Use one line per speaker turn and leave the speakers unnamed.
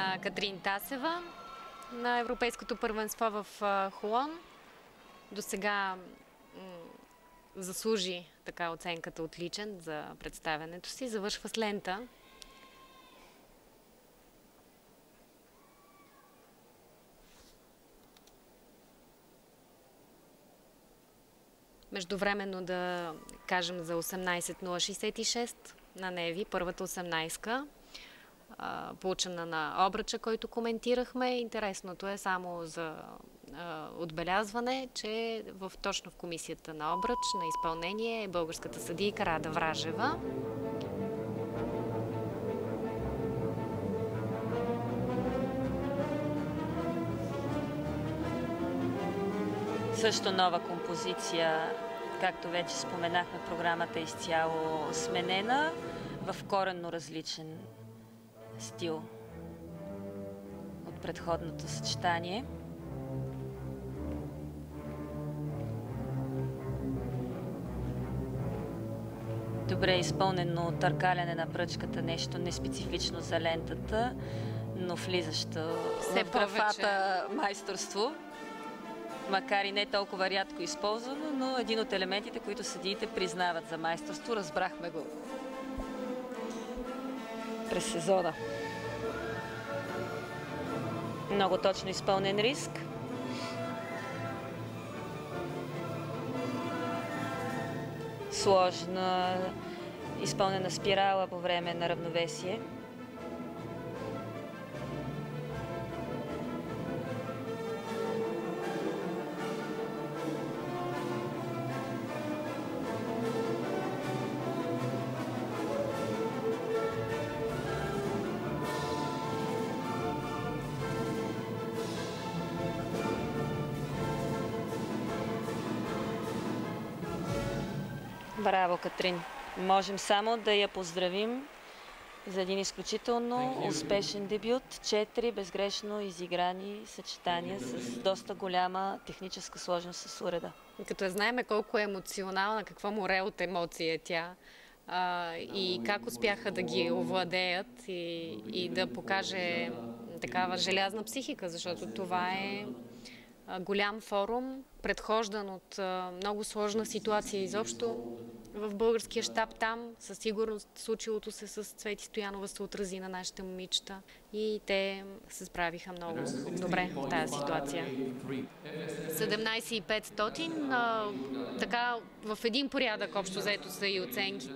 на Катрин Тасева на Европейското първенство в Холон. До сега заслужи така оценката отличен за представянето си. Завършва с лента. Междувременно да кажем за 18.066 на Неви, първата 18-ка, получена на обръча, който коментирахме. Интересното е само за отбелязване, че точно в комисията на обръч на изпълнение е българската съдийка Рада Вражева.
Също нова композиция, както вече споменахме, програмата е изцяло сменена в коренно различен стил от предходното съчетание. Добре изпълнено търкаляне на пръчката, нещо неспецифично за лентата, но влизащо в графата майсторство. Макар и не толкова рядко използвано, но един от елементите, които съдиите признават за майсторство, разбрахме го през сезона. Много точно изпълнен риск. Сложна изпълнена спирала по време на равновесие. Браво, Катрин! Можем само да я поздравим за един изключително успешен дебют. 4 безгрешно изиграни съчетания с доста голяма техническа сложност с уреда.
Като знаем колко е емоционална, какво море от емоции е тя и как успяха да ги овладеят и да покаже такава желязна психика, защото това е голям форум, предхождан от много сложна ситуация изобщо в българския щаб там. Със сигурност случилото се с Цвети Стоянова се отрази на нашите момичета и те се справиха много добре в тази ситуация. 17,500, така в един порядък общо взето са и оценките.